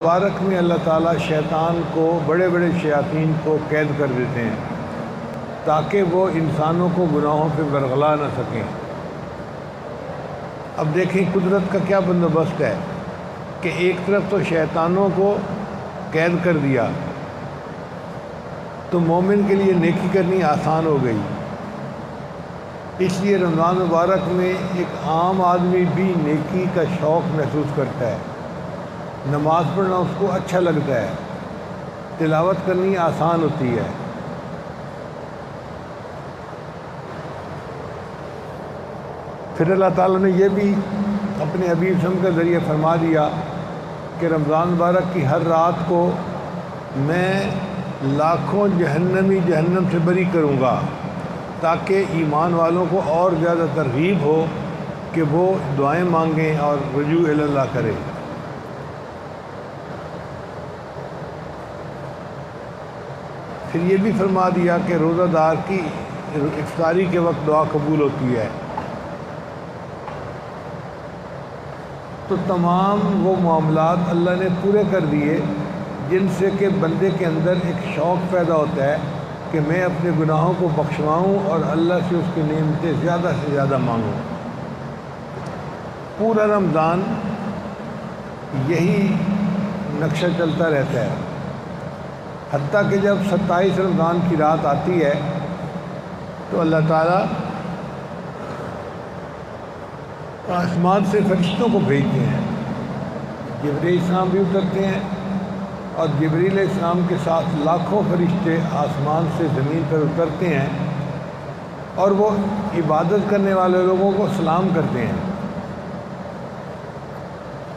مبارک میں اللہ تعالیٰ شیطان کو، بڑے بڑے شیاطین کو قید کر دیتے ہیں تاکہ وہ انسانوں کو گناہوں پہ برگلا نہ سکیں۔ اب دیکھیں قدرت کا کیا بندوبست ہے کہ ایک طرف تو شیطانوں کو قید کر دیا تو مومن کے لیے نیکی کرنی آسان ہو گئی۔ اس لیے رمضان مبارک میں ایک عام آدمی بھی نیکی کا شوق محسوس کرتا ہے، نماز پڑھنا اس کو اچھا لگتا ہے، تلاوت کرنی آسان ہوتی ہے۔ پھر اللہ تعالیٰ نے یہ بھی اپنے حبیب صلی اللہ علیہ وسلم کے ذریعے فرما دیا کہ رمضان مبارک کی ہر رات کو میں لاکھوں جہنمی جہنم سے بری کروں گا تاکہ ایمان والوں کو اور زیادہ ترغیب ہو کہ وہ دعائیں مانگیں اور رجوع الی اللہ کریں۔ پھر یہ بھی فرما دیا کہ روزہ دار کی افطاری کے وقت دعا قبول ہوتی ہے۔ تو تمام وہ معاملات اللہ نے پورے کر دیے جن سے کہ بندے کے اندر ایک شوق پیدا ہوتا ہے کہ میں اپنے گناہوں کو بخشواؤں اور اللہ سے اس کی نعمتیں زیادہ سے زیادہ مانگوں۔ پورا رمضان یہی نقشہ چلتا رہتا ہے، حتیٰ کہ جب 27 رمضان کی رات آتی ہے تو اللہ تعالیٰ آسمان سے فرشتوں کو بھیجتے ہیں۔ جبرائیل السلام بھی اترتے ہیں اور جبرائیل علیہ السلام کے ساتھ لاکھوں فرشتے آسمان سے زمین پر اترتے ہیں اور وہ عبادت کرنے والے لوگوں کو سلام کرتے ہیں۔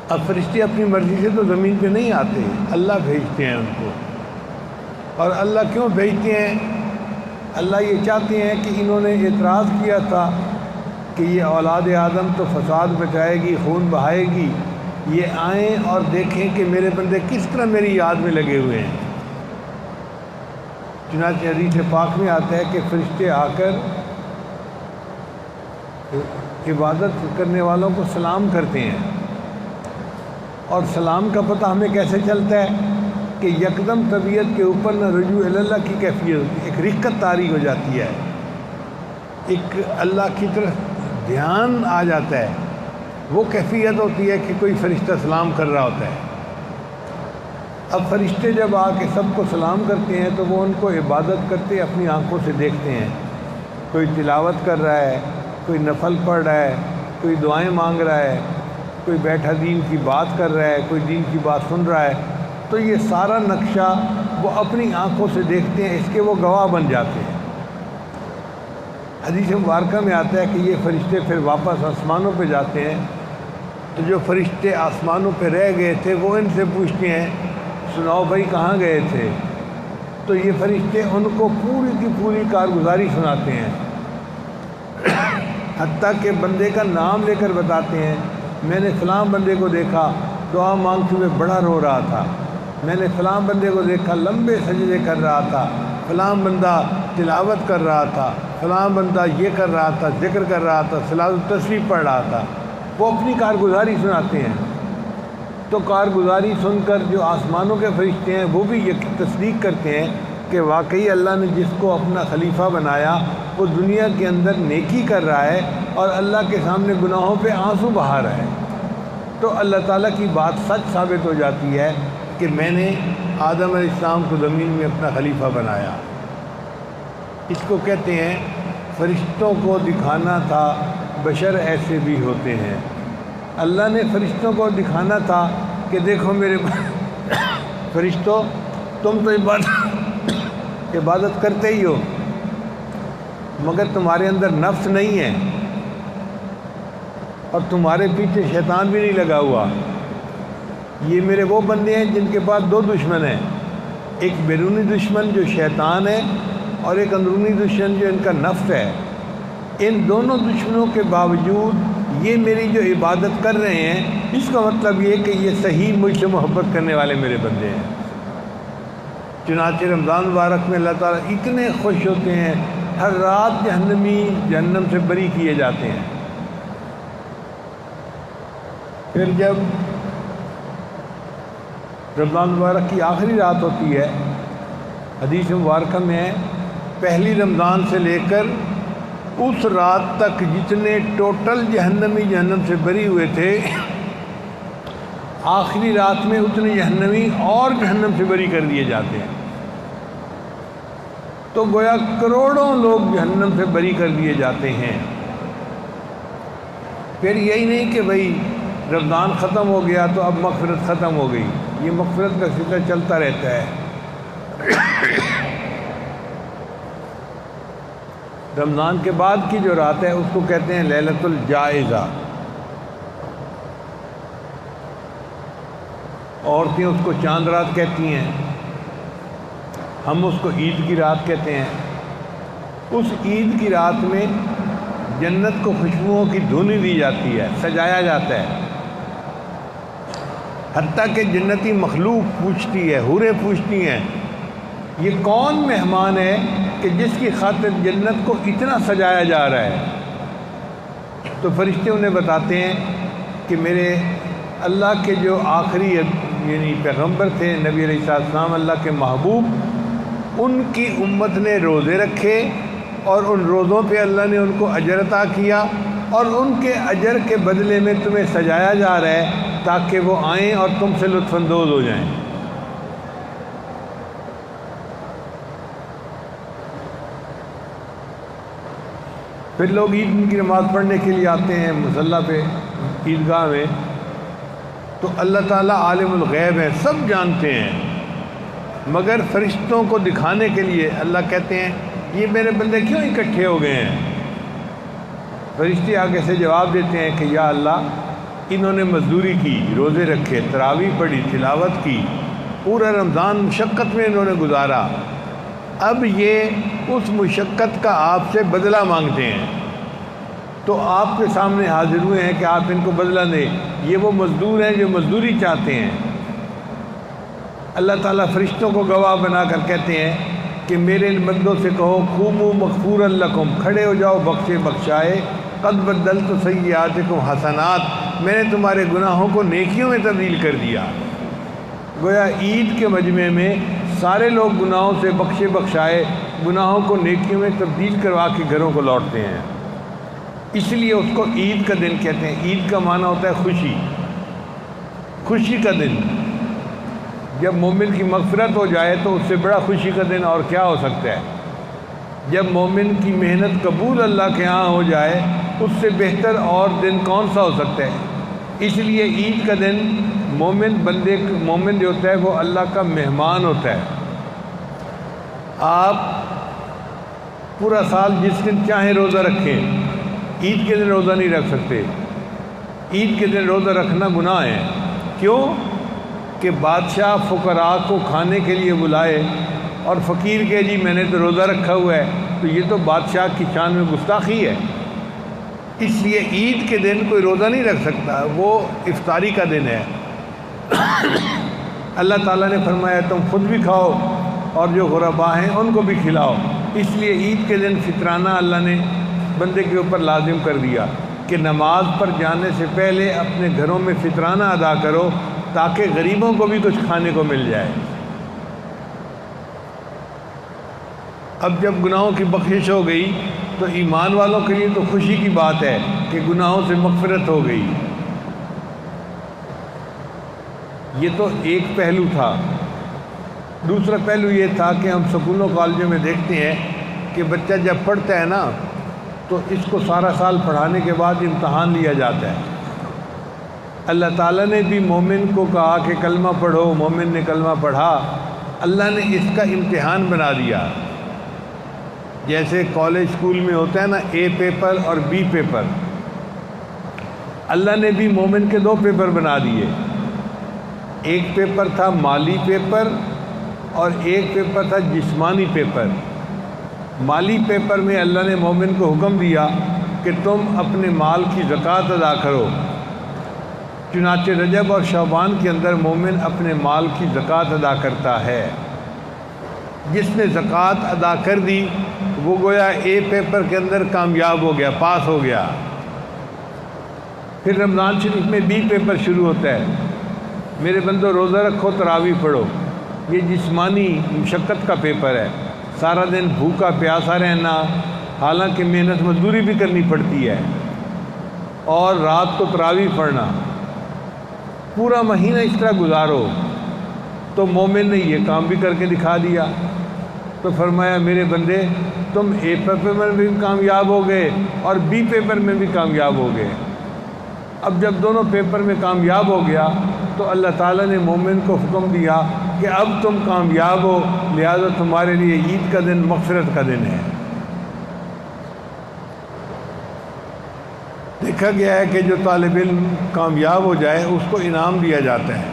اب فرشتے اپنی مرضی سے تو زمین پہ نہیں آتے، اللہ بھیجتے ہیں ان کو۔ اور اللہ کیوں بھیجتے ہیں؟ اللہ یہ چاہتے ہیں کہ انہوں نے اعتراض کیا تھا کہ یہ اولاد آدم تو فساد مچائے گی، خون بہائے گی، یہ آئیں اور دیکھیں کہ میرے بندے کس طرح میری یاد میں لگے ہوئے ہیں۔ چنانچہ حدیث پاک میں آتا ہے کہ فرشتے آ کر عبادت کرنے والوں کو سلام کرتے ہیں، اور سلام کا پتہ ہمیں کیسے چلتا ہے کہ یکدم طبیعت کے اوپر نہ رجوع الی اللہ کی کیفیت ہوتی ہے، ایک رقت طاری ہو جاتی ہے، ایک اللہ کی طرف دھیان آ جاتا ہے۔ وہ کیفیت ہوتی ہے کہ کوئی فرشتہ سلام کر رہا ہوتا ہے۔ اب فرشتے جب آ کے سب کو سلام کرتے ہیں تو وہ ان کو عبادت کرتے اپنی آنکھوں سے دیکھتے ہیں۔ کوئی تلاوت کر رہا ہے، کوئی نفل پڑھ رہا ہے، کوئی دعائیں مانگ رہا ہے، کوئی بیٹھا دین کی بات کر رہا ہے، کوئی دین کی بات سن رہا ہے۔ تو یہ سارا نقشہ وہ اپنی آنکھوں سے دیکھتے ہیں، اس کے وہ گواہ بن جاتے ہیں۔ حدیث مبارکہ میں آتا ہے کہ یہ فرشتے پھر واپس آسمانوں پہ جاتے ہیں، تو جو فرشتے آسمانوں پہ رہ گئے تھے وہ ان سے پوچھتے ہیں سناؤ بھائی کہاں گئے تھے؟ تو یہ فرشتے ان کو پوری کی پوری کارگزاری سناتے ہیں، حتیٰ کہ بندے کا نام لے کر بتاتے ہیں میں نے فلاں بندے کو دیکھا دعا مانگتے ہوئے بڑا رو رہا تھا، میں نے فلاں بندے کو دیکھا لمبے سجدے کر رہا تھا، فلاں بندہ تلاوت کر رہا تھا، فلاں بندہ یہ کر رہا تھا، ذکر کر رہا تھا، صلاۃ التسبیح پڑھ رہا تھا۔ وہ اپنی کارگزاری سناتے ہیں۔ تو کارگزاری سن کر جو آسمانوں کے فرشتے ہیں وہ بھی یہ تصدیق کرتے ہیں کہ واقعی اللہ نے جس کو اپنا خلیفہ بنایا وہ دنیا کے اندر نیکی کر رہا ہے اور اللہ کے سامنے گناہوں پہ آنسو بہا رہا ہے۔ تو اللہ تعالیٰ کی بات سچ ثابت ہو جاتی ہے کہ میں نے آدم علیہ السلام کو زمین میں اپنا خلیفہ بنایا۔ اس کو کہتے ہیں فرشتوں کو دکھانا تھا بشر ایسے بھی ہوتے ہیں۔ اللہ نے فرشتوں کو دکھانا تھا کہ دیکھو میرے فرشتوں تم تو عبادت کرتے ہی ہو مگر تمہارے اندر نفس نہیں ہے اور تمہارے پیچھے شیطان بھی نہیں لگا ہوا۔ یہ میرے وہ بندے ہیں جن کے پاس دو دشمن ہیں، ایک بیرونی دشمن جو شیطان ہے اور ایک اندرونی دشمن جو ان کا نفس ہے۔ ان دونوں دشمنوں کے باوجود یہ میری جو عبادت کر رہے ہیں اس کا مطلب یہ کہ یہ صحیح مجھ سے محبت کرنے والے میرے بندے ہیں۔ چنانچہ رمضان مبارک میں اللہ تعالیٰ اتنے خوش ہوتے ہیں، ہر رات جہنمی جہنم سے بری کیے جاتے ہیں۔ پھر جب رمضان مبارک کی آخری رات ہوتی ہے، حدیث مبارکہ میں ہے پہلی رمضان سے لے کر اس رات تک جتنے ٹوٹل جہنمی جہنم سے بری ہوئے تھے، آخری رات میں اتنے جہنمی اور جہنم سے بری کر دیے جاتے ہیں۔ تو گویا کروڑوں لوگ جہنم سے بری کر دیے جاتے ہیں۔ پھر یہی نہیں کہ بھئی رمضان ختم ہو گیا تو اب مغفرت ختم ہو گئی، یہ مغفرت کا سلسلہ چلتا رہتا ہے۔ رمضان کے بعد کی جو رات ہے اس کو کہتے ہیں لیلۃ الجائزہ، عورتیں اس کو چاند رات کہتی ہیں، ہم اس کو عید کی رات کہتے ہیں۔ اس عید کی رات میں جنت کو خوشبوؤں کی دھونی دی جاتی ہے، سجایا جاتا ہے، حتیٰ کہ جنتی مخلوق پوچھتی ہے، حوریں پوچھتی ہیں یہ کون مہمان ہے کہ جس کی خاطر جنت کو اتنا سجایا جا رہا ہے؟ تو فرشتے انہیں بتاتے ہیں کہ میرے اللہ کے جو آخری یعنی پیغمبر تھے، نبی علیہ السلام، اللہ کے محبوب، ان کی امت نے روزے رکھے اور ان روزوں پہ اللہ نے ان کو اجر عطا کیا، اور ان کے اجر کے بدلے میں تمہیں سجایا جا رہا ہے تاکہ وہ آئیں اور تم سے لطف اندوز ہو جائیں۔ پھر لوگ عید کی نماز پڑھنے کے لیے آتے ہیں مصلی پہ، عیدگاہ میں، تو اللہ تعالیٰ عالم الغیب ہے، سب جانتے ہیں، مگر فرشتوں کو دکھانے کے لیے اللہ کہتے ہیں یہ میرے بندے کیوں اکٹھے ہو گئے ہیں؟ فرشتے آگے سے جواب دیتے ہیں کہ یا اللہ، انہوں نے مزدوری کی، روزے رکھے، تراویح پڑھی، تلاوت کی، پورا رمضان مشقت میں انہوں نے گزارا، اب یہ اس مشقت کا آپ سے بدلہ مانگتے ہیں، تو آپ کے سامنے حاضر ہوئے ہیں کہ آپ ان کو بدلہ دیں۔ یہ وہ مزدور ہیں جو مزدوری چاہتے ہیں۔ اللہ تعالیٰ فرشتوں کو گواہ بنا کر کہتے ہیں کہ میرے ان بندوں سے کہو قوموا مغفورا لکم، کھڑے ہو جاؤ بخشے بخشائے، قد بدلت سیئاتکم حسنات، میں نے تمہارے گناہوں کو نیکیوں میں تبدیل کر دیا۔ گویا عید کے مجمع میں سارے لوگ گناہوں سے بخشے بخشائے، گناہوں کو نیکیوں میں تبدیل کروا کے گھروں کو لوٹتے ہیں، اس لیے اس کو عید کا دن کہتے ہیں۔ عید کا معنی ہوتا ہے خوشی، خوشی کا دن۔ جب مومن کی مغفرت ہو جائے تو اس سے بڑا خوشی کا دن اور کیا ہو سکتا ہے؟ جب مومن کی محنت قبول اللہ کے ہاں ہو جائے اس سے بہتر اور دن کون سا ہو سکتا ہے؟ اس لیے عید کا دن مومن جو ہوتا ہے وہ اللہ کا مہمان ہوتا ہے۔ آپ پورا سال جس دن چاہیں روزہ رکھیں، عید کے دن روزہ نہیں رکھ سکتے۔ عید کے دن روزہ رکھنا گناہ ہے۔ کیوں؟ کہ بادشاہ فقراء کو کھانے کے لیے بلائے اور فقیر کہ جی میں نے تو روزہ رکھا ہوا ہے، تو یہ تو بادشاہ کی شان میں گستاخی ہے۔ اس لیے عید کے دن کوئی روزہ نہیں رکھ سکتا، وہ افطاری کا دن ہے۔ اللہ تعالیٰ نے فرمایا تم خود بھی کھاؤ اور جو غرباء ہیں ان کو بھی کھلاؤ۔ اس لیے عید کے دن فطرانہ اللہ نے بندے کے اوپر لازم کر دیا کہ نماز پر جانے سے پہلے اپنے گھروں میں فطرانہ ادا کرو تاکہ غریبوں کو بھی کچھ کھانے کو مل جائے۔ اب جب گناہوں کی بخشش ہو گئی تو ایمان والوں کے لیے تو خوشی کی بات ہے کہ گناہوں سے مغفرت ہو گئی۔ یہ تو ایک پہلو تھا۔ دوسرا پہلو یہ تھا کہ ہم سکولوں کالجوں میں دیکھتے ہیں کہ بچہ جب پڑھتا ہے نا تو اس کو سارا سال پڑھانے کے بعد امتحان لیا جاتا ہے۔ اللہ تعالیٰ نے بھی مومن کو کہا کہ کلمہ پڑھو، مومن نے کلمہ پڑھا، اللہ نے اس کا امتحان بنا دیا۔ جیسے کالج اسکول میں ہوتا ہے نا اے پیپر اور بی پیپر، اللہ نے بھی مومن کے دو پیپر بنا دیے۔ ایک پیپر تھا مالی پیپر اور ایک پیپر تھا جسمانی پیپر۔ مالی پیپر میں اللہ نے مومن کو حکم دیا کہ تم اپنے مال کی زکوٰۃ ادا کرو۔ چنانچہ رجب اور شعبان کے اندر مومن اپنے مال کی زکوٰۃ ادا کرتا ہے۔ جس نے زکوٰۃ ادا کر دی وہ گویا اے پیپر کے اندر کامیاب ہو گیا، پاس ہو گیا۔ پھر رمضان شریف میں بی پیپر شروع ہوتا ہے۔ میرے بندو روزہ رکھو، تراویح پڑھو۔ یہ جسمانی مشقت کا پیپر ہے، سارا دن بھوکا پیاسا رہنا، حالانکہ محنت مزدوری بھی کرنی پڑتی ہے، اور رات کو تراویح پڑھنا، پورا مہینہ اس طرح گزارو۔ تو مومن نے یہ کام بھی کر کے دکھا دیا۔ تو فرمایا میرے بندے تم اے پیپر میں بھی کامیاب ہو گئے اور بی پیپر میں بھی کامیاب ہو گئے۔ اب جب دونوں پیپر میں کامیاب ہو گیا تو اللہ تعالیٰ نے مومن کو حکم دیا کہ اب تم کامیاب ہو، لہذا تمہارے لیے عید کا دن مغفرت کا دن ہے۔ دیکھا گیا ہے کہ جو طالب علم کامیاب ہو جائے اس کو انعام دیا جاتا ہے۔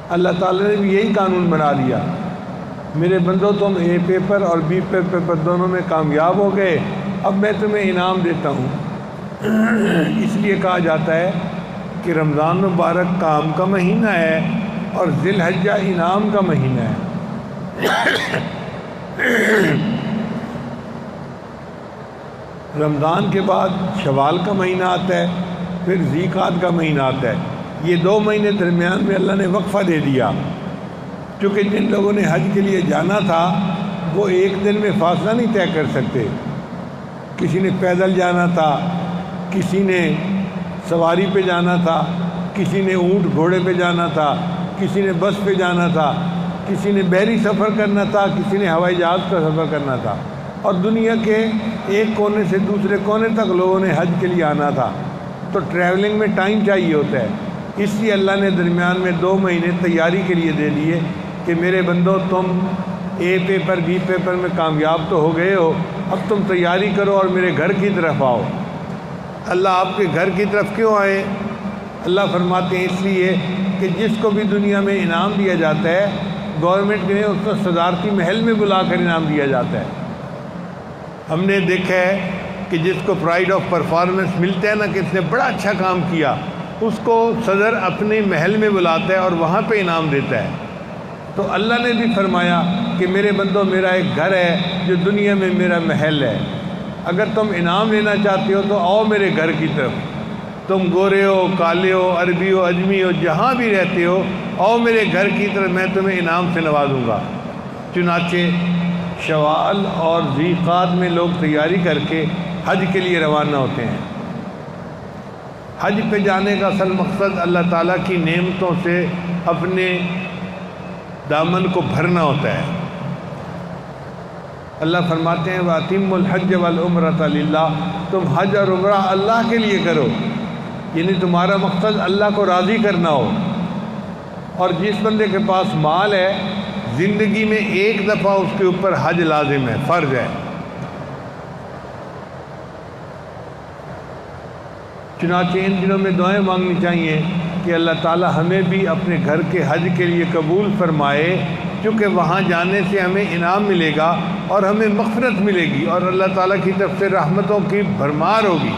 اللہ تعالیٰ نے بھی یہی قانون بنا دیا، میرے بندو تم اے پیپر اور بی پیپر دونوں میں کامیاب ہو گئے، اب میں تمہیں انعام دیتا ہوں۔ اس لیے کہا جاتا ہے کہ رمضان مبارک کام کا مہینہ ہے اور ذی الحجہ انعام کا مہینہ ہے۔ رمضان کے بعد شوال کا مہینہ آتا ہے، پھر ذی القعدہ کا مہینہ آتا ہے۔ یہ 2 مہینے درمیان میں اللہ نے وقفہ دے دیا، کیونکہ جن لوگوں نے حج کے لیے جانا تھا وہ ایک دن میں فاصلہ نہیں طے کر سکتے۔ کسی نے پیدل جانا تھا، کسی نے سواری پہ جانا تھا، کسی نے اونٹ گھوڑے پہ جانا تھا، کسی نے بس پہ جانا تھا، کسی نے بحری سفر کرنا تھا، کسی نے ہوائی جہاز کا سفر کرنا تھا، اور دنیا کے ایک کونے سے دوسرے کونے تک لوگوں نے حج کے لیے آنا تھا۔ تو ٹریولنگ میں ٹائم چاہیے ہوتا ہے، اس لیے اللہ نے درمیان میں 2 مہینے تیاری کے لیے دے دیے کہ میرے بندو تم اے پیپر بی پیپر میں کامیاب تو ہو گئے ہو، اب تم تیاری کرو اور میرے گھر کی طرف آؤ۔ اللہ آپ کے گھر کی طرف کیوں آئے؟ اللہ فرماتے ہیں اس لیے کہ جس کو بھی دنیا میں انعام دیا جاتا ہے گورنمنٹ نے اس کو صدارتی محل میں بلا کر انعام دیا جاتا ہے۔ ہم نے دیکھا ہے کہ جس کو پرائیڈ آف پرفارمنس ملتا ہے نا کہ اس نے بڑا اچھا کام کیا، اس کو صدر اپنے محل میں بلاتا ہے اور وہاں پہ انعام دیتا ہے۔ تو اللہ نے بھی فرمایا کہ میرے بندو میرا ایک گھر ہے جو دنیا میں میرا محل ہے، اگر تم انعام لینا چاہتے ہو تو آؤ میرے گھر کی طرف، تم گورے ہو، کالے ہو، عربی ہو، اجمی ہو، جہاں بھی رہتے ہو آؤ میرے گھر کی طرف، میں تمہیں انعام سے نوازوں گا۔ چنانچہ شوال اور ذی القعدہ میں لوگ تیاری کر کے حج کے لیے روانہ ہوتے ہیں۔ حج پہ جانے کا اصل مقصد اللہ تعالیٰ کی نعمتوں سے اپنے دامن کو بھرنا ہوتا ہے۔ اللہ فرماتے ہیں وَأَتِمُّوا الْحَجَّ وَالْعُمْرَةَ لِلَّهِ، تم حج اور عمرہ اللہ کے لیے کرو، یعنی تمہارا مقصد اللہ کو راضی کرنا ہو۔ اور جس بندے کے پاس مال ہے زندگی میں ایک دفعہ اس کے اوپر حج لازم ہے، فرض ہے۔ چنانچہ ان دنوں میں دعائیں مانگنی چاہیے کہ اللہ تعالی ہمیں بھی اپنے گھر کے حج کے لیے قبول فرمائے، کیونکہ وہاں جانے سے ہمیں انعام ملے گا اور ہمیں مغفرت ملے گی اور اللہ تعالیٰ کی طرف سے رحمتوں کی بھرمار ہوگی۔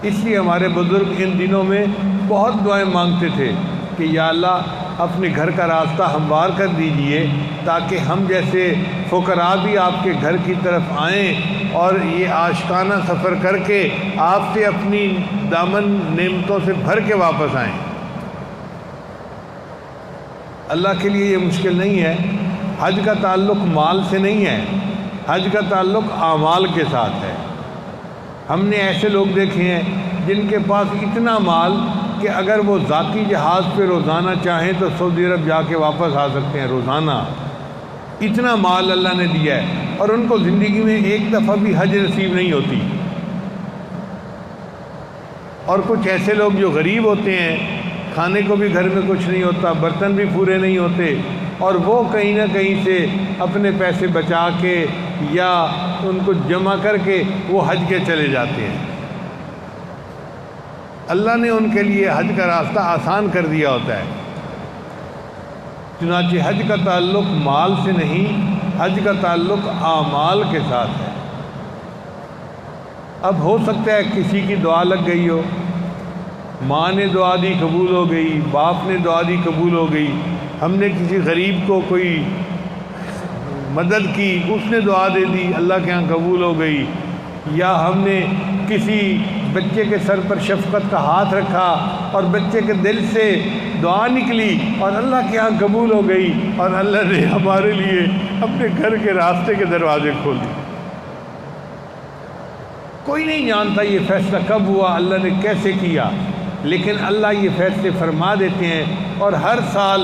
اس لیے ہمارے بزرگ ان دنوں میں بہت دعائیں مانگتے تھے کہ یا اللہ اپنے گھر کا راستہ ہموار کر دیجئے تاکہ ہم جیسے فقراء بھی آپ کے گھر کی طرف آئیں اور یہ عاشقانہ سفر کر کے آپ سے اپنی دامن نعمتوں سے بھر کے واپس آئیں۔ اللہ کے لیے یہ مشکل نہیں ہے۔ حج کا تعلق مال سے نہیں ہے، حج کا تعلق اعمال کے ساتھ ہے۔ ہم نے ایسے لوگ دیکھے ہیں جن کے پاس اتنا مال کہ اگر وہ ذاتی جہاز پہ روزانہ چاہیں تو سعودی عرب جا کے واپس آ سکتے ہیں روزانہ، اتنا مال اللہ نے دیا ہے، اور ان کو زندگی میں ایک دفعہ بھی حج نصیب نہیں ہوتی۔ اور کچھ ایسے لوگ جو غریب ہوتے ہیں، کھانے کو بھی گھر میں کچھ نہیں ہوتا، برتن بھی پورے نہیں ہوتے، اور وہ کہیں نہ کہیں سے اپنے پیسے بچا کے یا ان کو جمع کر کے وہ حج کے چلے جاتے ہیں۔ اللہ نے ان کے لیے حج کا راستہ آسان کر دیا ہوتا ہے۔ چنانچہ حج کا تعلق مال سے نہیں، حج کا تعلق اعمال کے ساتھ ہے۔ اب ہو سکتا ہے کسی کی دعا لگ گئی ہو، ماں نے دعا دی قبول ہو گئی، باپ نے دعا دی قبول ہو گئی، ہم نے کسی غریب کو کوئی مدد کی، اس نے دعا دے دی، اللہ کے ہاں قبول ہو گئی، یا ہم نے کسی بچے کے سر پر شفقت کا ہاتھ رکھا اور بچے کے دل سے دعا نکلی اور اللہ کے ہاں قبول ہو گئی اور اللہ نے ہمارے لیے اپنے گھر کے راستے کے دروازے کھول دیے۔ کوئی نہیں جانتا یہ فیصلہ کب ہوا، اللہ نے کیسے کیا، لیکن اللہ یہ فیصلے فرما دیتے ہیں اور ہر سال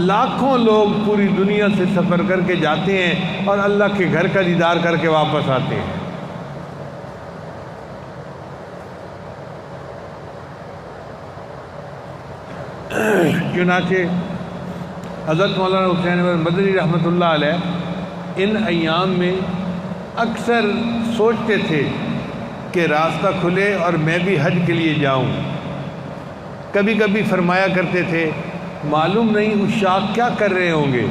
لاکھوں لوگ پوری دنیا سے سفر کر کے جاتے ہیں اور اللہ کے گھر کا دیدار کر کے واپس آتے ہیں۔ چنانچہ حضرت مولانا حسین احمد مدنی رحمۃ اللہ علیہ ان ایام میں اکثر سوچتے تھے کہ راستہ کھلے اور میں بھی حج کے لیے جاؤں۔ کبھی کبھی فرمایا کرتے تھے معلوم نہیں اس شاخ کیا کر رہے ہوں گے،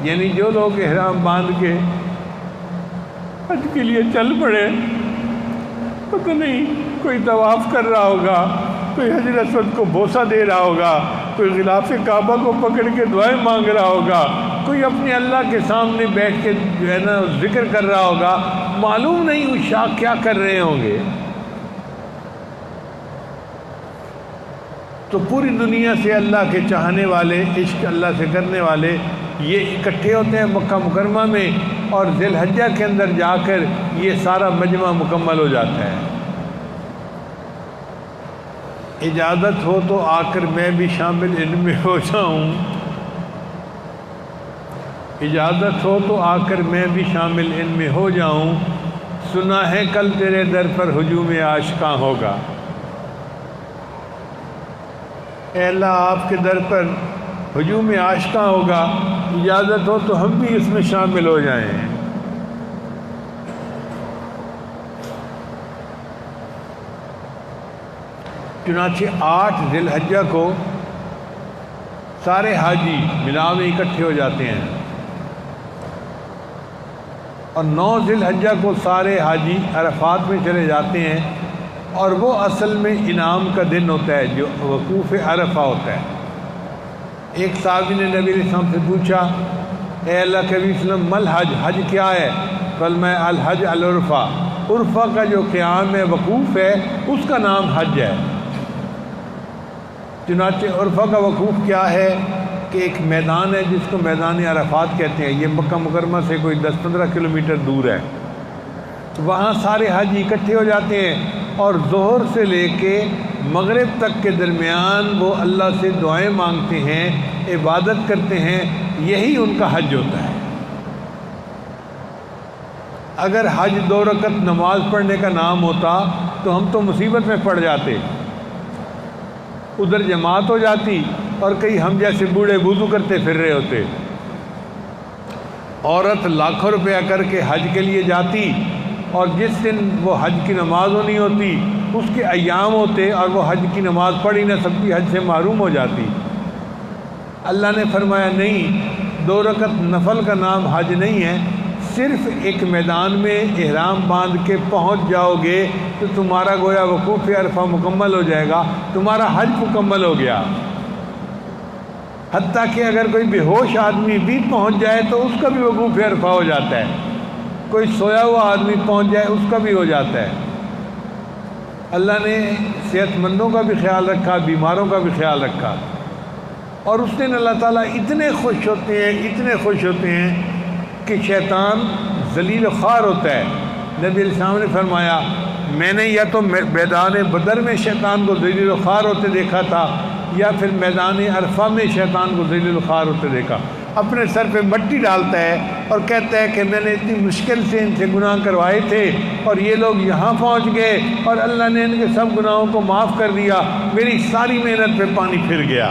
یعنی جو لوگ احرام باندھ کے حج کے لیے چل پڑے، پتہ نہیں کوئی طواف کر رہا ہوگا، کوئی حجر اسود کو بوسہ دے رہا ہوگا، کوئی غلاف کعبہ کو پکڑ کے دعائیں مانگ رہا ہوگا، کوئی اپنے اللہ کے سامنے بیٹھ کے جو ہے نا ذکر کر رہا ہوگا، معلوم نہیں وہ شاخ کیا کر رہے ہوں گے۔ تو پوری دنیا سے اللہ کے چاہنے والے، عشق اللہ سے کرنے والے یہ اکٹھے ہوتے ہیں مکہ مکرمہ میں، اور ذی الحجہ کے اندر جا کر یہ سارا مجمع مکمل ہو جاتا ہے۔ اجازت ہو تو آ کر میں بھی شامل ان میں ہو جاؤں، اجازت ہو تو آ کر میں بھی شامل ان میں ہو جاؤں، سنا ہے کل تیرے در پر ہجوم عاشقاں ہوگا۔ اے اللہ آپ کے در پر ہجوم عاشقاں ہوگا، اجازت ہو تو ہم بھی اس میں شامل ہو جائیں۔ چنانچہ 8 ذی الحجہ کو سارے حاجی مینا میں اکٹھے ہو جاتے ہیں اور 9 ذی الحجہ کو سارے حاجی عرفات میں چلے جاتے ہیں، اور وہ اصل میں انعام کا دن ہوتا ہے جو وقوف عرفہ ہوتا ہے۔ ایک صحابی نے نبی علیہ السلام سے پوچھا اے اللہ کے نبی صلی اللہ علیہ وسلم مل حج، حج کیا ہے؟ فرمایا الحج العرفہ، عرفہ کا جو قیام ہے وقوف ہے اس کا نام حج ہے۔ چنانچہ عرفہ کا وقوف کیا ہے کہ ایک میدان ہے جس کو میدان عرفات کہتے ہیں، یہ مکہ مکرمہ سے کوئی 10-15 کلومیٹر دور ہے۔ وہاں سارے حاجی اکٹھے ہو جاتے ہیں اور ظہر سے لے کے مغرب تک کے درمیان وہ اللہ سے دعائیں مانگتے ہیں، عبادت کرتے ہیں، یہی ان کا حج ہوتا ہے۔ اگر حج 2 رکعت نماز پڑھنے کا نام ہوتا تو ہم تو مصیبت میں پڑ جاتے، ادھر جماعت ہو جاتی اور کئی ہم جیسے بوڑھے وضو کرتے پھر رہے ہوتے۔ عورت لاکھوں روپیہ کر کے حج کے لیے جاتی اور جس دن وہ حج کی نماز ہونی ہوتی اس کے ایام ہوتے اور وہ حج کی نماز پڑھ ہی نہ سکتی، حج سے محروم ہو جاتی۔ اللہ نے فرمایا نہیں، 2 رکعت نفل کا نام حج نہیں ہے، صرف ایک میدان میں احرام باندھ کے پہنچ جاؤ گے تو تمہارا گویا وقوف عرفہ مکمل ہو جائے گا، تمہارا حج مکمل ہو گیا۔ حتیٰ کہ اگر کوئی بے ہوش آدمی بھی پہنچ جائے تو اس کا بھی وقوف عرفہ ہو جاتا ہے، کوئی سویا ہوا آدمی پہنچ جائے اس کا بھی ہو جاتا ہے۔ اللہ نے صحت مندوں کا بھی خیال رکھا، بیماروں کا بھی خیال رکھا، اور اس دن اللہ تعالیٰ اتنے خوش ہوتے ہیں، اتنے خوش ہوتے ہیں کہ شیطان ذلیل و خوار ہوتا ہے۔ نبی علیہ السلام نے فرمایا میں نے یا تو میدان بدر میں شیطان کو ذلیل و خوار ہوتے دیکھا تھا یا پھر میدان عرفہ میں شیطان کو ذلیل و خوار ہوتے دیکھا۔ اپنے سر پہ مٹی ڈالتا ہے اور کہتا ہے کہ میں نے اتنی مشکل سے ان سے گناہ کروائے تھے اور یہ لوگ یہاں پہنچ گئے اور اللہ نے ان کے سب گناہوں کو معاف کر دیا، میری ساری محنت پہ پانی پھر گیا۔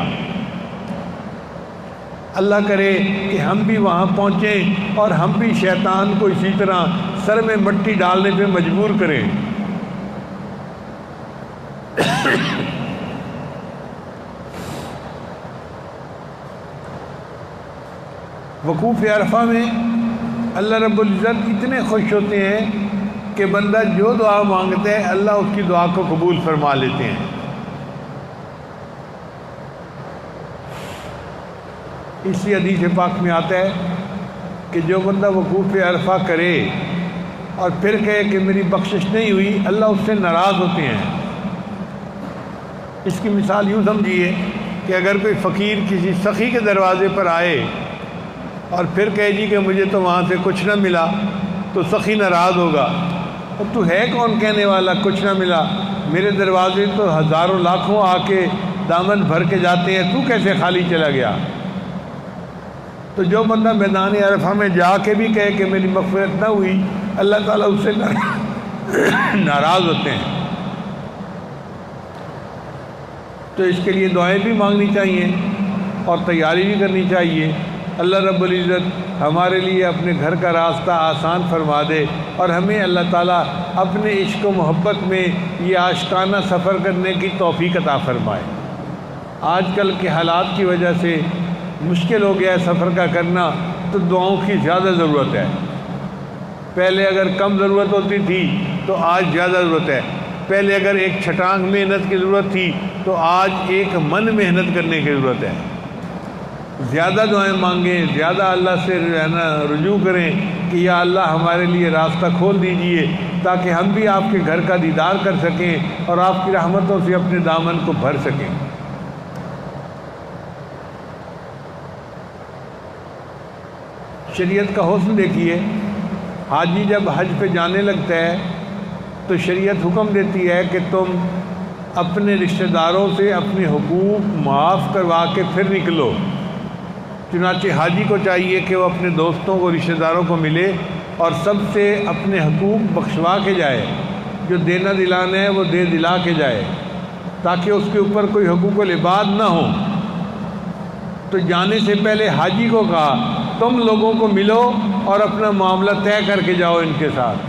اللہ کرے کہ ہم بھی وہاں پہنچیں اور ہم بھی شیطان کو اسی طرح سر میں مٹی ڈالنے پہ مجبور کریں۔ وقوف عرفہ میں اللہ رب العزت اتنے خوش ہوتے ہیں کہ بندہ جو دعا مانگتا ہے اللہ اس کی دعا کو قبول فرما لیتے ہیں۔ اسی حدیث پاک میں آتا ہے کہ جو بندہ وقوف عرفہ کرے اور پھر کہے کہ میری بخشش نہیں ہوئی، اللہ اس سے ناراض ہوتے ہیں۔ اس کی مثال یوں سمجھیے کہ اگر کوئی فقیر کسی سخی کے دروازے پر آئے اور پھر کہے جی کہ مجھے تو وہاں سے کچھ نہ ملا، تو سخی ناراض ہوگا، اور تو ہے کون کہنے والا کچھ نہ ملا؟ میرے دروازے تو ہزاروں لاکھوں آ کے دامن بھر کے جاتے ہیں، تو کیسے خالی چلا گیا؟ تو جو بندہ میدان عرفہ میں جا کے بھی کہے کہ میری مغفرت نہ ہوئی، اللہ تعالیٰ اس سے ناراض ہوتے ہیں۔ تو اس کے لیے دعائیں بھی مانگنی چاہیے اور تیاری بھی کرنی چاہیے۔ اللہ رب العزت ہمارے لیے اپنے گھر کا راستہ آسان فرما دے، اور ہمیں اللہ تعالیٰ اپنے عشق و محبت میں یہ عاشقانہ سفر کرنے کی توفیق عطا فرمائے۔ آج کل کے حالات کی وجہ سے مشکل ہو گیا ہے سفر کا کرنا، تو دعاؤں کی زیادہ ضرورت ہے۔ پہلے اگر کم ضرورت ہوتی تھی تو آج زیادہ ضرورت ہے۔ پہلے اگر ایک چھٹانگ محنت کی ضرورت تھی تو آج ایک من محنت کرنے کی ضرورت ہے۔ زیادہ دعائیں مانگیں، زیادہ اللہ سے رجوع کریں کہ یا اللہ ہمارے لیے راستہ کھول دیجئے، تاکہ ہم بھی آپ کے گھر کا دیدار کر سکیں اور آپ کی رحمتوں سے اپنے دامن کو بھر سکیں۔ شریعت کا حسن دیکھیے، حاجی جب حج پہ جانے لگتا ہے تو شریعت حکم دیتی ہے کہ تم اپنے رشتہ داروں سے اپنے حقوق معاف کروا کے پھر نکلو۔ چنانچہ حاجی کو چاہیے کہ وہ اپنے دوستوں کو، رشتہ داروں کو ملے اور سب سے اپنے حقوق بخشوا کے جائے، جو دینا دلانا ہے وہ دے دلا کے جائے، تاکہ اس کے اوپر کوئی حقوق العباد نہ ہو۔ تو جانے سے پہلے حاجی کو کہا تم لوگوں کو ملو اور اپنا معاملہ طے کر کے جاؤ ان کے ساتھ۔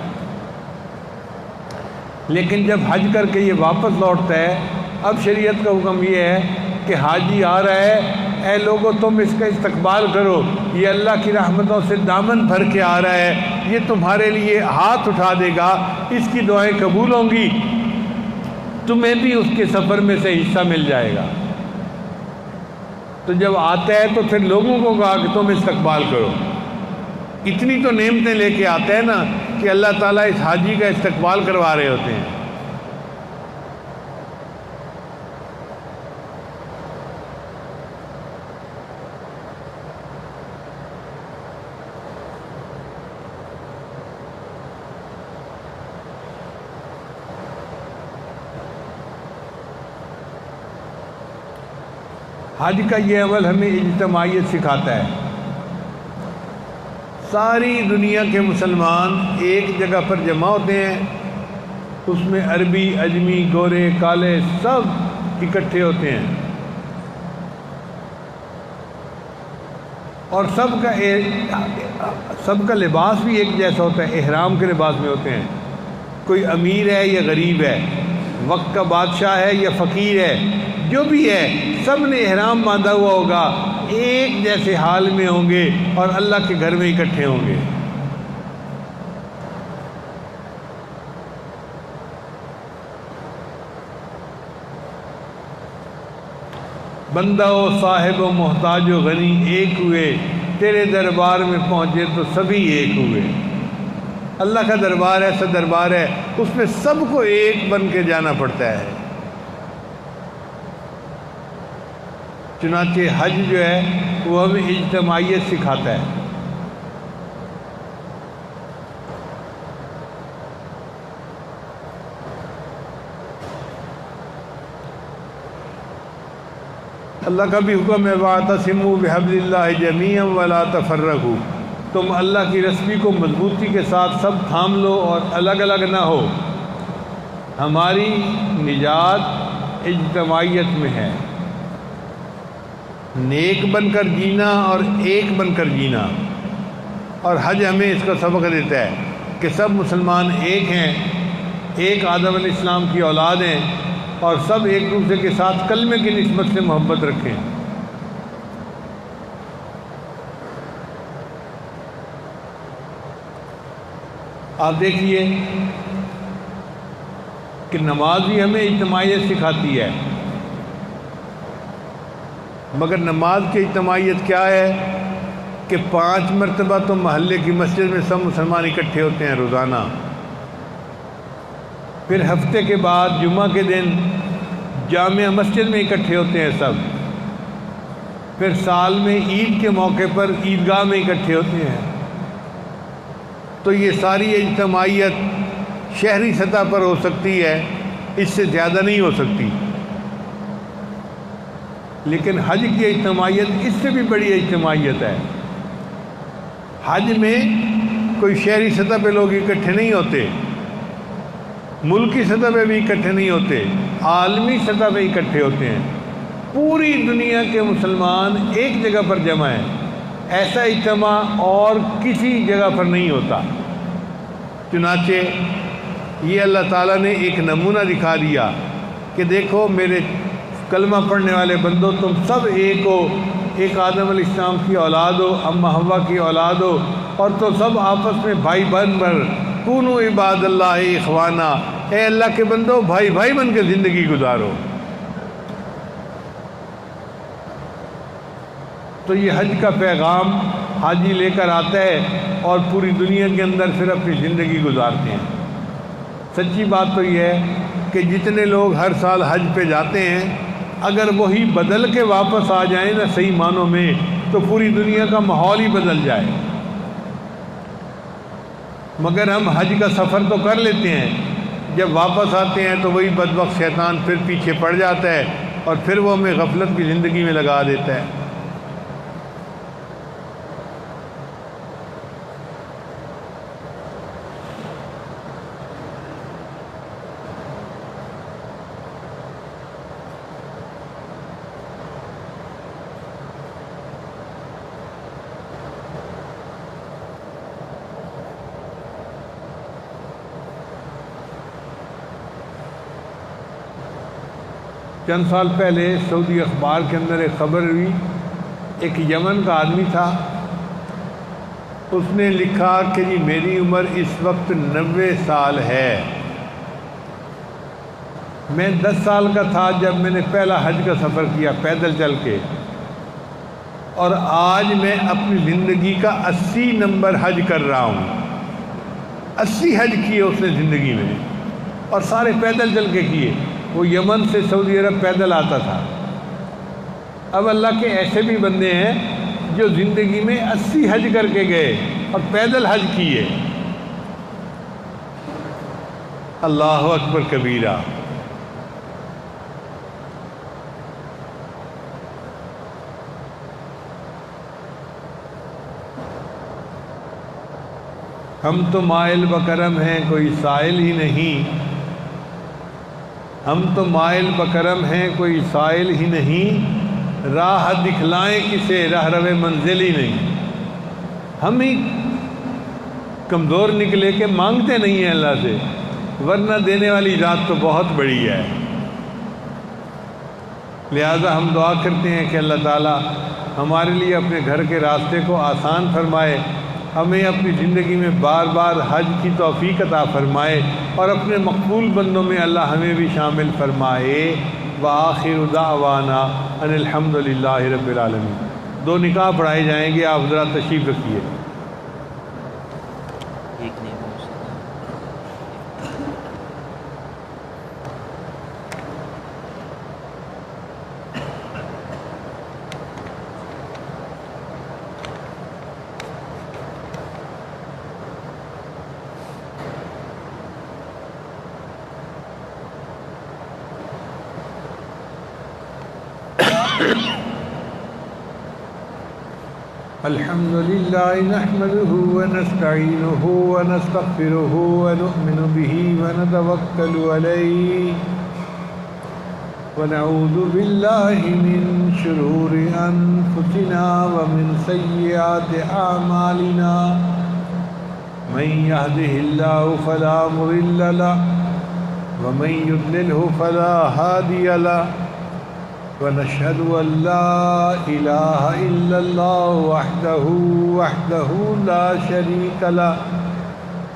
لیکن جب حج کر کے یہ واپس لوٹتا ہے، اب شریعت کا حکم یہ ہے کہ حاجی آ رہا ہے، اے لوگو تم اس کا استقبال کرو، یہ اللہ کی رحمتوں سے دامن بھر کے آ رہا ہے، یہ تمہارے لیے ہاتھ اٹھا دے گا، اس کی دعائیں قبول ہوں گی، تمہیں بھی اس کے سفر میں سے حصہ مل جائے گا۔ تو جب آتا ہے تو پھر لوگوں کو کہا کہ تم استقبال کرو۔ اتنی تو نعمتیں لے کے آتا ہے نا کہ اللہ تعالیٰ اس حاجی کا استقبال کروا رہے ہوتے ہیں۔ حج کا یہ عمل ہمیں اجتماعیت سکھاتا ہے۔ ساری دنیا کے مسلمان ایک جگہ پر جمع ہوتے ہیں، اس میں عربی، اجمی، گورے، کالے سب اکٹھے ہوتے ہیں، اور سب کا لباس بھی ایک جیسا ہوتا ہے، احرام کے لباس میں ہوتے ہیں۔ کوئی امیر ہے یا غریب ہے، وقت کا بادشاہ ہے یا فقیر ہے، جو بھی ہے سب نے احرام باندھا ہوا ہوگا، ایک جیسے حال میں ہوں گے اور اللہ کے گھر میں اکٹھے ہوں گے۔ بندہ و صاحب و محتاج و غنی ایک ہوئے، تیرے دربار میں پہنچے تو سبھی ایک ہوئے۔ اللہ کا دربار ایسا دربار ہے، اس میں سب کو ایک بن کے جانا پڑتا ہے۔ چنانچہ حج جو ہے وہ ہمیں اجتماعیت سکھاتا ہے۔ اللہ کا بھی حکم ہے وَاعْتَصِمُوا بِحَبْلِ اللَّهِ جَمِيعًا وَلَا تَفَرَّقُوا، تم اللہ کی رسمی کو مضبوطی کے ساتھ سب تھام لو اور الگ الگ نہ ہو۔ ہماری نجات اجتماعیت میں ہے، نیک بن کر جینا اور ایک بن کر جینا، اور حج ہمیں اس کا سبق دیتا ہے کہ سب مسلمان ایک ہیں، ایک آدم علیہ السلام کی اولاد ہیں، اور سب ایک دوسرے کے ساتھ کلمے کی نسبت سے محبت رکھیں۔ آپ دیکھیے کہ نماز بھی ہمیں اجتماعیت سکھاتی ہے، مگر نماز کی اجتماعیت کیا ہے کہ 5 مرتبہ تو محلے کی مسجد میں سب مسلمان اکٹھے ہوتے ہیں روزانہ، پھر ہفتے کے بعد جمعہ کے دن جامع مسجد میں اکٹھے ہوتے ہیں سب، پھر سال میں عید کے موقع پر عیدگاہ میں اکٹھے ہوتے ہیں. تو یہ ساری اجتماعیت شہری سطح پر ہو سکتی ہے، اس سے زیادہ نہیں ہو سکتی. لیکن حج کی اجتماعیت اس سے بھی بڑی اجتماعیت ہے. حج میں کوئی شہری سطح پہ لوگ اکٹھے نہیں ہوتے، ملکی سطح پہ بھی اکٹھے نہیں ہوتے، عالمی سطح پہ اکٹھے ہوتے ہیں. پوری دنیا کے مسلمان ایک جگہ پر جمع ہیں. ایسا اجتماع اور کسی جگہ پر نہیں ہوتا. چنانچہ یہ اللہ تعالیٰ نے ایک نمونہ دکھا دیا کہ دیکھو میرے کلمہ پڑھنے والے بندوں، تم سب ایک ہو، ایک آدم علیہ السلام کی اولاد ہو، اماں حوا کی اولاد ہو، اور تو سب آپس میں بھائی بہن بن کونوا عباد اللہ اخوانا، اے اللہ کے بندو بھائی بھائی بن کے زندگی گزارو. تو یہ حج کا پیغام حاجی لے کر آتا ہے اور پوری دنیا کے اندر پھر اپنی زندگی گزارتے ہیں. سچی بات تو یہ ہے کہ جتنے لوگ ہر سال حج پہ جاتے ہیں، اگر وہی بدل کے واپس آ جائیں نا صحیح معنوں میں، تو پوری دنیا کا ماحول ہی بدل جائے. مگر ہم حج کا سفر تو کر لیتے ہیں، جب واپس آتے ہیں تو وہی بدبخت شیطان پھر پیچھے پڑ جاتا ہے اور پھر وہ ہمیں غفلت کی زندگی میں لگا دیتا ہے. چند سال پہلے سعودی اخبار کے اندر ایک خبر ہوئی، ایک یمن کا آدمی تھا، اس نے لکھا کہ جی میری عمر اس وقت 90 سال ہے. میں 10 سال کا تھا جب میں نے پہلا حج کا سفر کیا پیدل چل کے، اور آج میں اپنی زندگی کا 80 نمبر حج کر رہا ہوں. 80 حج کیے اس نے زندگی میں، اور سارے پیدل چل کے کیے. وہ یمن سے سعودی عرب پیدل آتا تھا. اب اللہ کے ایسے بھی بندے ہیں جو زندگی میں 80 حج کر کے گئے اور پیدل حج کیے. اللہ اکبر کبیرہ. ہم تو مائل بکرم ہیں کوئی سائل ہی نہیں، ہم تو مائل بکرم ہیں کوئی سائل ہی نہیں، راہ دکھلائیں کسے راہ رو منزل ہی نہیں. ہم ہی کمزور نکلے کہ مانگتے نہیں ہیں اللہ سے، ورنہ دینے والی ذات تو بہت بڑی ہے. لہذا ہم دعا کرتے ہیں کہ اللہ تعالیٰ ہمارے لیے اپنے گھر کے راستے کو آسان فرمائے، ہمیں اپنی زندگی میں بار بار حج کی توفیق عطا فرمائے، اور اپنے مقبول بندوں میں اللہ ہمیں بھی شامل فرمائے. وآخر دعوانا ان الحمد للہ رب العالمین. 2 نکاح پڑھائے جائیں گے، آپ ذرا تشریف رکھیے. الحمد لله نحمده ونستعينه ونستغفره ونؤمن به ونتوكل عليه ونعوذ بالله من شرور أنفسنا ومن سيئات أعمالنا من يهده الله فلا مضل له ومن يضلله فلا هادي له ونشهد أن لا إله إلا الله وحده لا شريك له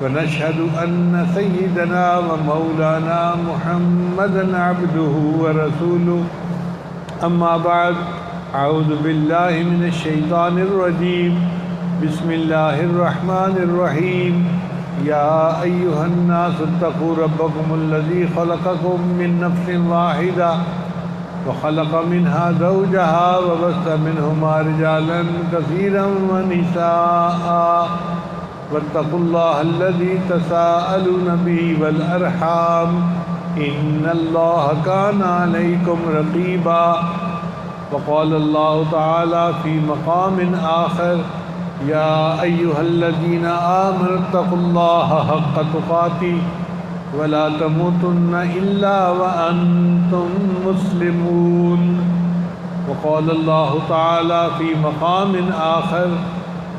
ونشهد أن سيدنا ومولانا محمدا عبده ورسوله. أما بعد، أعوذ بالله من الشيطان الرجيم. بسم الله الرحمن الرحيم. یا ایھا الناس اتقوا ربکم الذی خلقکم من نفس واحدہ وخلق منها زوجها وبث منهما رجالا كثيرا ونساء واتقوا الله الذي تساءلون به والأرحام إن الله كان عليكم رقيبا وقال الله تعالى في مقام آخر يا أيها الذين آمنوا اتقوا الله حق تقاته ولا تموتن إلا وأنتم مسلمون وقال الله تعالى في مقام آخر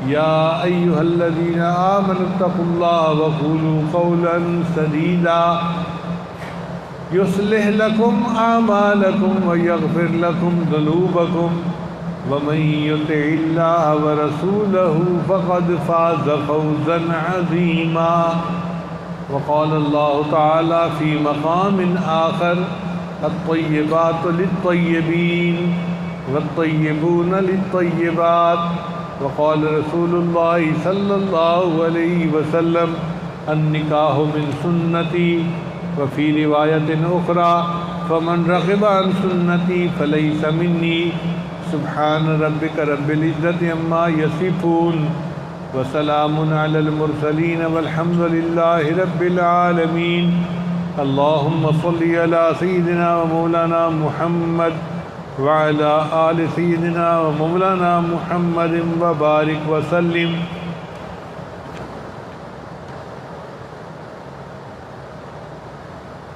يا أيها الذين آمنوا اتقوا الله وقولوا قولا سديدا يصلح لكم أعمالكم ويغفر لكم ذنوبكم ومن يطع الله ورسوله فقد فاز فوزا عظيما وقال الله تعالى في مقام آخر الطيبات للطيبين والطيبون للطيبات وقال رسول الله صلى الله عليه وسلم النكاح من سنتي وفي رواية أخرى فمن رغب عن سنتي فليس مني سبحان ربك رب العزة عما يصفون وسلام على المرسلين والحمد لله رب العالمين اللهم صل على سيدنا ومولانا محمد وعلى آل سيدنا ومولانا محمد وبارك وسلم.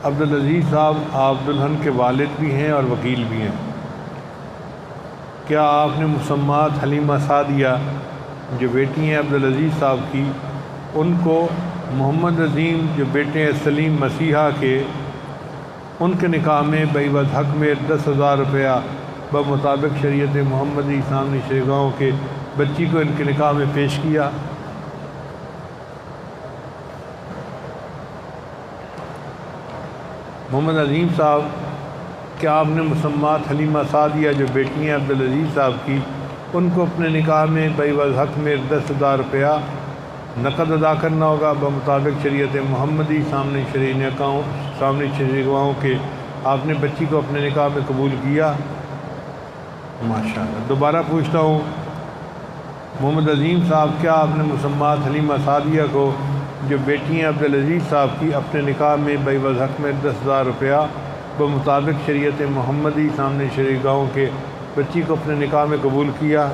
عبدالعزیز صاحب آپ دلہن کے والد بھی ہیں اور وکیل بھی ہیں. کیا آپ نے مسمات حلیمہ سعدیہ جو بیٹی ہیں عبدالعزیز صاحب کی، ان کو محمد عظیم جو بیٹے ہیں سلیم مسیحا کے، ان کے نکاح میں بعوض حق میں 10,000 روپیہ بمطابق شریعت محمدی سامنے شریگاؤں کے بچی کو ان کے نکاح میں پیش کیا؟ محمد عظیم صاحب، کیا آپ نے مسمات حلیمہ سعدیہ جو بیٹی ہیں عبدالعزیز صاحب کی، ان کو اپنے نکاح میں بعوض حق میں 10,000 روپیہ نقد ادا کرنا ہوگا بمطابق شریعت محمدی سامنے شرعی گواہوں کے؟ آپ نے بچی کو اپنے نکاح میں قبول کیا؟ ماشاءاللہ. دوبارہ پوچھتا ہوں، محمد عظیم صاحب، کیا آپ نے مسمات حلیمہ سعدیہ کو جو بیٹی ہیں عبدالعزیز صاحب کی اپنے نکاح میں بعوض حق میں 10,000 روپیہ بمطابق شریعت محمدی سامنے شرعی گواہوں کے بچی کو اپنے نکاح میں قبول کیا؟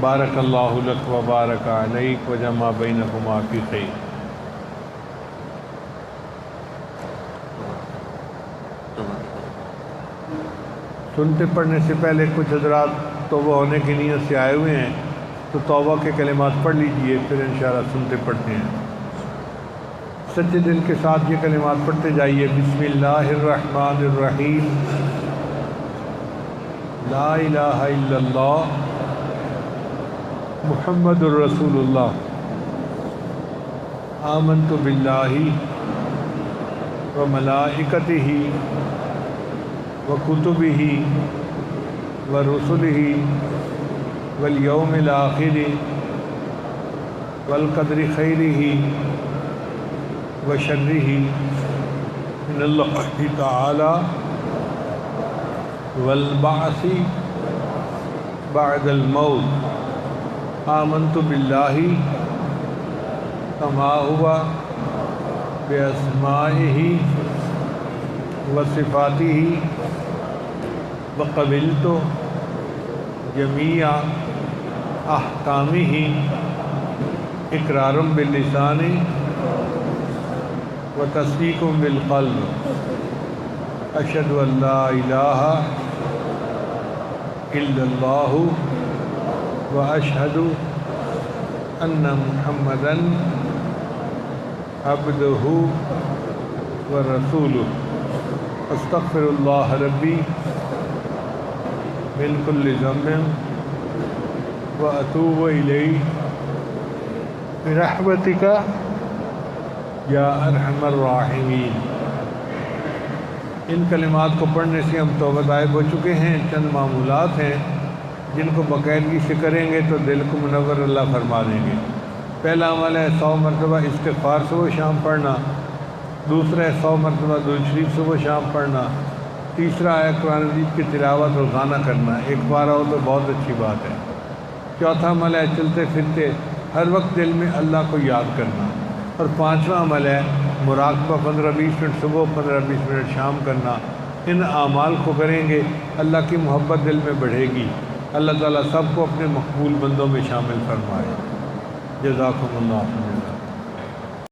بارک اللہ لک و بارک علیک و جمع بینکما فی خیر. سنتے پڑھنے سے پہلے کچھ حضرات توبہ ہونے کی نیت سے آئے ہوئے ہیں، تو توبہ کے کلمات پڑھ لیجئے، پھر انشاءاللہ سنتے پڑھتے ہیں. سچے دل کے ساتھ یہ کلمات پڑھتے جائیے. بسم اللہ الرحمن الرحیم. لا الہ الا اللہ محمد الرسول اللہ. آمنت باللہ و ملائکتہ و کتبہ و رسلہ والیوم الآخر والقدر خیرہ و شرہ من اللہ تعالی والبعث بعد الموت. آمنت باللہ کما ہوا باسمائہ و صفاتہ وقبلت جمیع احکامہ اقرار باللسان و تصدیق بالقلب. اشہد ان لا الہ الا اللہ واشہد ان محمدا عبدہ ورسولہ. استغفر اللہ ربی من کل ذنب واتوب الیہ برحمتک یا ارحم الراحمین. ان کلمات کو پڑھنے سے ہم توبہ طائب ہو چکے ہیں. چند معمولات ہیں جن کو باقاعدگی سے کریں گے تو دل کو منور اللہ فرما دیں گے. پہلا عمل ہے 100 مرتبہ استغفار صبح شام پڑھنا، دوسرا ہے 100 مرتبہ درود شریف صبح شام پڑھنا، تیسرا ہے قرآن مجید کی تلاوت روزانہ کرنا، ایک بار ہو تو بہت اچھی بات ہے۔ چوتھا عمل ہے چلتے پھرتے ہر وقت دل میں اللہ کو یاد کرنا، اور پانچواں عمل ہے مراقبہ 15-20 منٹ صبح 15-20 منٹ شام کرنا۔ ان اعمال کو کریں گے اللہ کی محبت دل میں بڑھے گی، اللہ تعالیٰ سب کو اپنے مقبول بندوں میں شامل فرمائے۔ جزاکم اللہ خیر۔